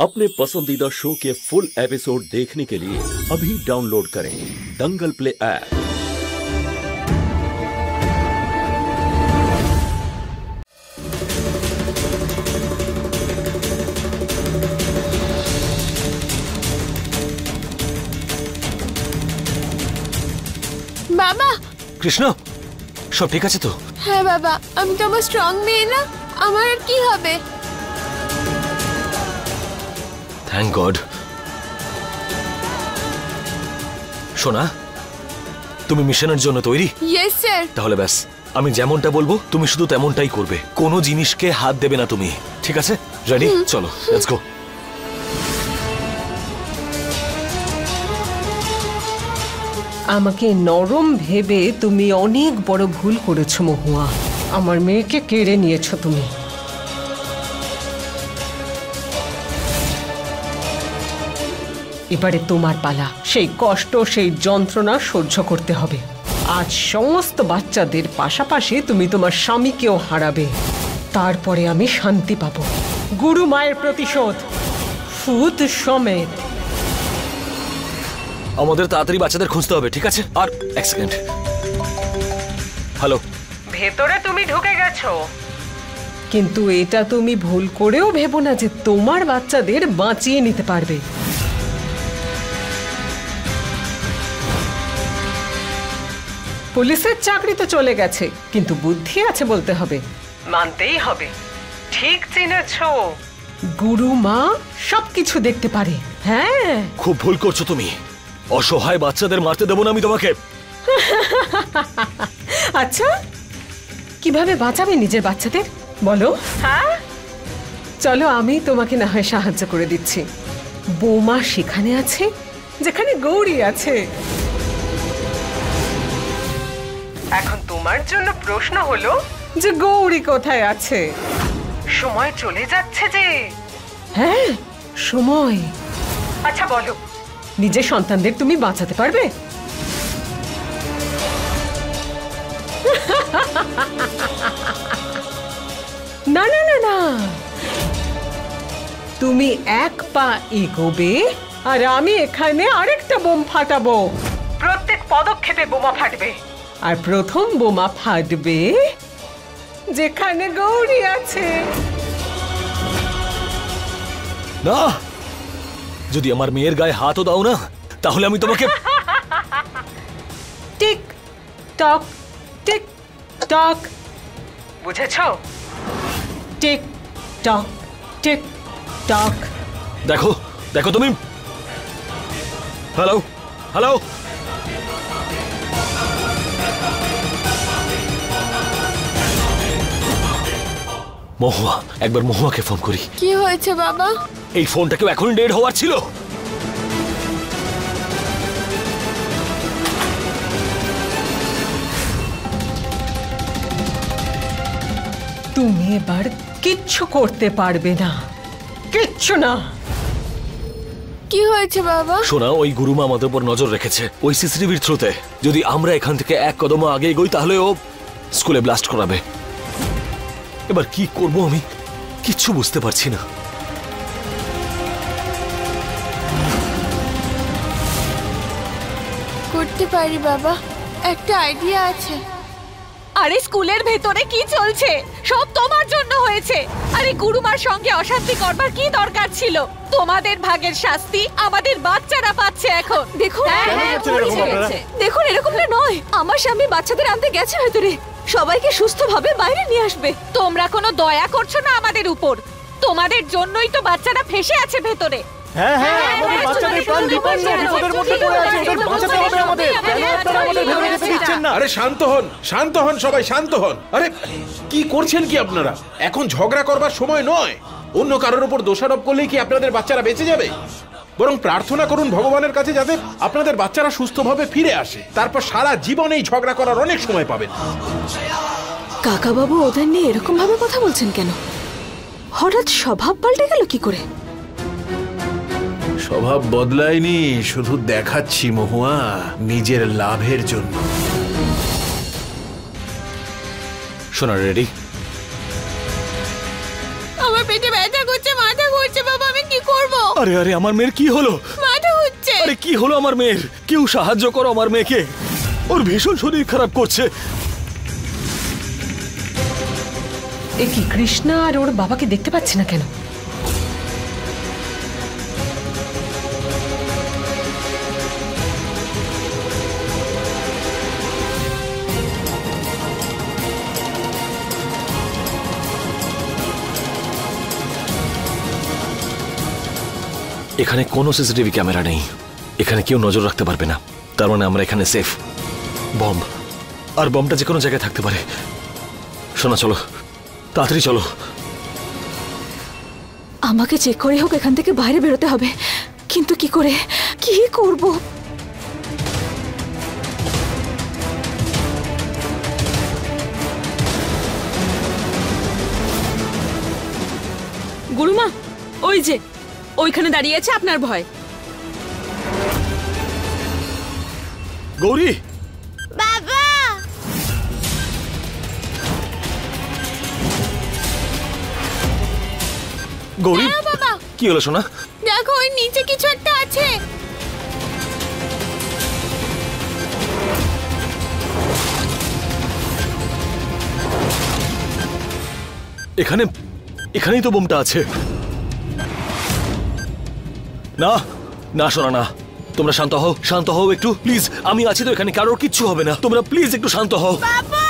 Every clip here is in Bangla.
अपने पसंदीदा शो के फुल एपिसोड देखने के लिए अभी डाउनलोड करें दंगल प्ले ऐप। বাবা কৃষ্ণ সব ঠিক আছে তো? হ্যাঁ বাবা, আমি তো আমার স্ট্রং মেয়ে না, আমার আর কি হবে? Thank god. সোনা, তুমি মিশনের জন্য তৈরি? Yes sir. তাহলে ব্যাস, আমি যেমনটা বলবো তুমি শুধু তেমনটাই করবে, কোনো জিনিসকে হাত দেবে না তুমি, ঠিক আছে? রেডি? চলো, লেটস গো। আমাকে নরম ভেবে তুমি অনেক বড় ভুল করেছো মহুয়া। আমার মেয়েকে কেড়ে নিয়েছো তুমি। এবারে তোমার পালা। সেই কষ্ট, সেই যন্ত্রণা সহ্য করতে হবে। আজ সমস্ত বাচ্চাদের পাশাপাশি তুমি তোমার স্বামীকেও হারাবে, তারপরে আমি শান্তি পাবো। গুরু মায়ের প্রতিশোধ ফুদ সমেত। আমাদের তাড়াতাড়ি বাচ্চাদের খুঁজতে হবে, ঠিক আছে? আর এক সেকেন্ড। হ্যালো, ভেতরে তুমি ঢুকে গেছো, কিন্তু এটা তুমি ভুল করেও ভেবো না যে তোমার বাচ্চাদের বাঁচিয়ে নিতে পারবে। পুলিশের চাকরি তো চলে গেছে, কিন্তু বুদ্ধি আছে বলতে হবে, মানতেই হবে। ঠিক চিনেছো, গুরু মা সবকিছু দেখতে পারে। হ্যাঁ, খুব ভুল করছো তুমি। অসহায় বাচ্চাদের মারতে দেবো না আমি তোমাকে। আচ্ছা, কিভাবে বাঁচাবে নিজের বাচ্চাদের বলো? হ্যাঁ, চলো আমি তোমাকে না হয় সাহায্য করে দিচ্ছি। বৌমা সেখানে আছে যেখানে গৌরী আছে। এখন তোমার জন্য প্রশ্ন হলো যে গৌরী কোথায় আছে? সময় চলে যাচ্ছে যে। হ্যাঁ, সময়। আচ্ছা বলো, নিজের সন্তানদের তুমি বাঁচাতে পারবে? না না না না, তুমি এক পা এগোবে আর আমি এখানে আরেকটা বোম ফাটাবো। প্রত্যেক পদক্ষেপে বোমা ফাটবে, আর প্রথম বোমা ফাটবে যেখানে গৌরী আছে। না, যদি আমার মেয়ের গায়ে হাতও দাও না, তাহলে আমি তোমাকে। টিক টক টিক টক, বুঝেছো? টিক টক টিক টক। দেখো দেখো তুমি। হ্যালো হ্যালো, মহুয়া, একবার মহুয়াকে ফোন করি। কি হয়েছে বাবা? এই ফোনটা কেউ এখনই ডেড হওয়ার ছিল। তুমি এবার কিচ্ছু করতে পারবে না, কিচ্ছু না। কি হয়েছে বাবা? শোনা, ওই গুরুমা আমাদের উপর নজর রেখেছে ওই সিসিটিভির থ্রুতে। যদি আমরা এখান থেকে এক কদম আগে এগোই তাহলে ও স্কুলে ব্লাস্ট করাবে। এবার কি করব আমি কিচ্ছু বুঝতে পারছি না। করতে পারি বাবা, একটা আইডিয়া আছে। আরে স্কুলের ভেতরে কি চলছে? সব তোমার জন্য হয়েছে। আরে গুরুমার সঙ্গে অশান্তি করবার কি দরকার ছিল? তোমাদের ভাগের শাস্তি আমাদের বাচ্চারা পাচ্ছে এখন। দেখুন, দেখুন, এরকমটা নয়। আমার স্বামী বাচ্চাদের আনতে গেছে ভেতরে, সবাইকে সুস্থভাবে বাইরে নিয়ে আসবে। তোমরা কোনো দয়া করছো না আমাদের উপর। তোমাদের জন্যই তো বাচ্চারা ফেসে আছে ভেতরে। হ্যাঁ হ্যাঁ, আমাদের বাচ্চাদের প্রাণ বিপন্ন, বিপদের মধ্যে পড়ে আছে, ওদের বাঁচাতে হবে আমাদের। কেন আপনারা আমাদের ভেতরে যেতে দিচ্ছেন না? আরে শান্ত হন, শান্ত হন সবাই, শান্ত হন। আরে কি করছেন কি আপনারা? এখন ঝগড়া করবার সময় নয়। অন্য কারোর উপর দোষারোপ করলেই কি আপনাদের বাচ্চারা বেঁচে যাবে? বরং প্রার্থনা করুন ভগবানের কাছে যাতে আপনাদের বাচ্চারা সুস্থভাবে ফিরে আসে। তারপর সারা জীবন এই ঝগড়া করার অনেক সময় পাবেন। কাকা বাবু ওদের নিয়ে এরকম ভাবে কথা বলছেন কেন? হঠাৎ স্বভাব পাল্টে গেল কি করে? স্বভাব বদলায়নি, শুধু দেখাচ্ছি মহুয়া, নিজের লাভের জন্য। শোনা, রেডি? আমার পেটে ব্যথা করছে, মাথা ঘুরছে বাবা, আমি কি করব? আরে আরে আমার মেয়ের কি হলো? মাথা ঘুরছে। আরে কি হলো আমার মেয়ের? কেউ সাহায্য করো আমার মেয়েকে, ওর ভীষণ শরীর খারাপ করছে। এ কি, কৃষ্ণা আর ওর বাবাকে দেখতে পাচ্ছি না কেন? এখানে কোনো সিসিটিভি ক্যামেরা নেই, এখানে কেউ নজর রাখতে পারবে না, তার মানে আমরা এখানে সেফ। বম, আর বমটা যে কোনো জায়গায় থাকতে পারে। শোনা, চলো তাড়াতাড়ি চলো। আমাকে চেক করে হোক এখান থেকে বাইরে বেরোতে হবে, কিন্তু কি করে, কি করব? গুরুমা, ওই যে ওইখানে দাঁড়িয়ে আছে আপনার ভয়। গৌরী, বাবা, গৌরী, বাবা কি হলো সোনা? দেখো ওই নিচে কিছু একটা আছে। এখানে, এখানেই তো বোমটা আছে। না না সোনা, না, তোমরা শান্ত হও, শান্ত হও একটু প্লিজ। আমি আছি তো এখানে, কারোর কিচ্ছু হবে না, তোমরা প্লিজ একটু শান্ত হও। বাবা,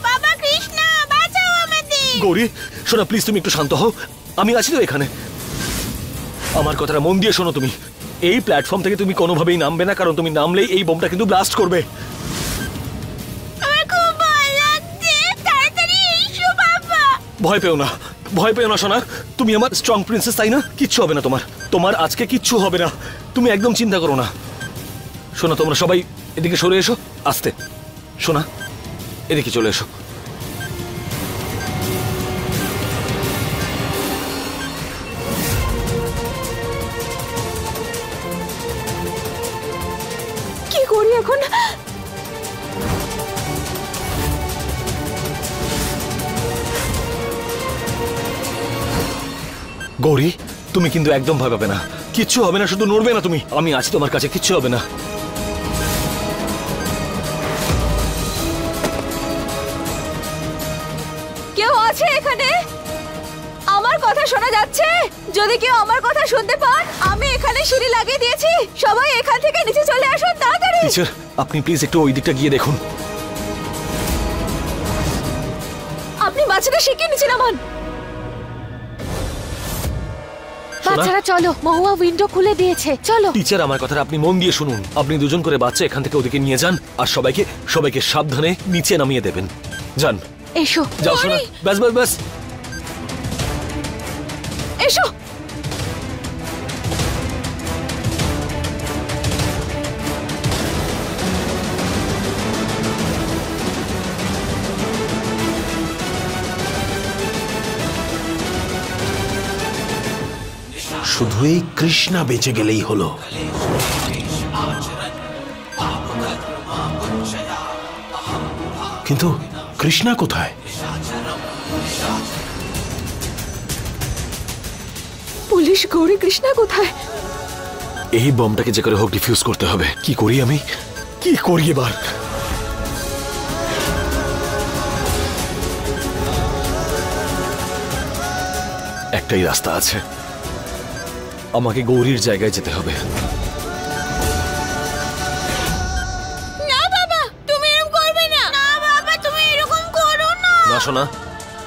বাবা কৃষ্ণ, বাঁচাও আমাদের। গৌরী সোনা, প্লিজ তুমি একটু শান্ত হও, আমি আছি তো এখানে। আমার কথাটা মন দিয়ে শোনো, তুমি এই প্ল্যাটফর্ম থেকে তুমি কোনোভাবেই নামবে না, কারণ তুমি নামলেই এই বোমটা কিন্তু ব্লাস্ট করবে। আমার খুব ভয় লাগছে, তাড়াতাড়ি এসো বাবা। ভয় পেও না, ভয় পেও না সোনা, তুমি আমার স্ট্রং প্রিন্সেস, তাই না? কিচ্ছু হবে না তোমার, তোমার আজকে কিচ্ছু হবে না, তুমি একদম চিন্তা করো না। সোনা, তোমরা সবাই এদিকে সরে এসো, আস্তে। সোনা, এদিকে চলে এসো। কি করি এখন? গৌরী, তুমি কিন্তু একদম ভয় পাবে না, কিচ্ছু হবে না, শুধু নড়বে না তুমি, আমি আছি তোমার কাছে, কিচ্ছু হবে না। কেউ আছে এখানে? আমার কথা শোনা যাচ্ছে? যদি কেউ আমার কথা শুনতে পান, আমি এখানে সিঁড়ি লাগিয়ে দিয়েছি, সবাই এখান থেকে নিচে চলে আসুন তাড়াতাড়ি। টিচার, আপনি প্লিজ একটু ওই দিকটা গিয়ে দেখুন। আপনি বাচ্চাটা শিখিয়ে নিচে নামান। বাচ্চারা চলো, মহুয়া উইন্ডো খুলে দিয়েছে, চলো। টিচার, আমার কথাটা আপনি মন দিয়ে শুনুন, আপনি দুজন করে বাচ্চা এখান থেকে ওদিকে নিয়ে যান, আর সবাইকে সবাইকে সাবধানে নিচে নামিয়ে দেবেন। যান, এসো। যাও শোনা, ব্যাস ব্যাস ব্যাস। এসো। শুধু এই কৃষ্ণা বেঁচে গেলেই হলো। কিন্তু কৃষ্ণা কোথায়? পুলিশ, গৌরী, কৃষ্ণা কোথায়? এই বমটাকে যে করে হোক ডিফিউজ করতে হবে। কি করি আমি, কি করি এবার? একটাই রাস্তা আছে, আমাকে গৌরীর জায়গায় যেতে হবে। না বাবা, তুমি এরকম করবে না। না বাবা, তুমি এরকম করো না। না শোনা,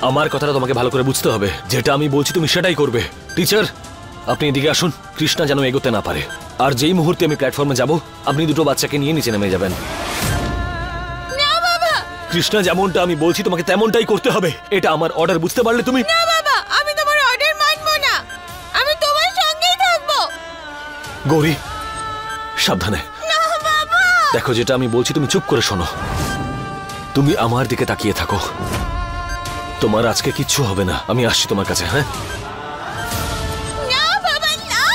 আমার কথাটা তোমাকে ভালো করে বুঝতে হবে, যেটা আমি বলছি তুমি সেটাই করবে। টিচার, আপনি এদিকে আসুন, কৃষ্ণা যেন এগোতে না পারে। আর যেই মুহূর্তে আমি প্ল্যাটফর্মে যাব, আপনি দুটো বাচ্চাকে নিয়ে নিচে নেমে যাবেন। না বাবা। কৃষ্ণা, যেমনটা আমি বলছি তোমাকে তেমনটাই করতে হবে, এটা আমার অর্ডার, বুঝতে পারলে তুমি? না বাবা, আমি তোমার অর্ডার মানবো না, আমি তোমার সঙ্গেই থাকবো। গৌরী, সাবধানে। না বাবা। দেখো, যেটা আমি বলছি তুমি চুপ করে শোনো, তুমি আমার দিকে তাকিয়ে থাকো, তোমার আজকে কিচ্ছু হবে না, আমি আসছি তোমার কাছে। হ্যাঁ, না বাবা, না।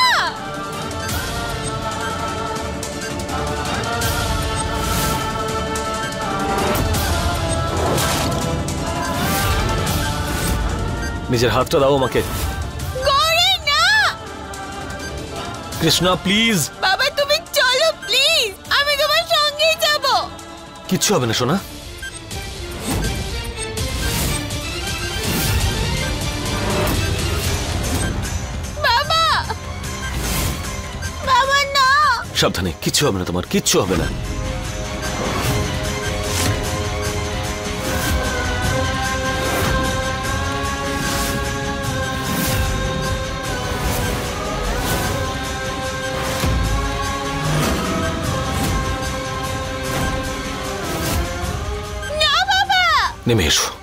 নিজের হাতটা দাও আমাকে। গৌরী, না। কৃষ্ণা প্লিজ। বাবা তুমি চলো প্লিজ, আমি তোমার সঙ্গেই যাব। কিচ্ছু হবে না সোনা। বাবা, বাবা না। সাবধানে, কিচ্ছু হবে না তোমার, কিচ্ছু হবে না। না বাবা। নেমে এসো।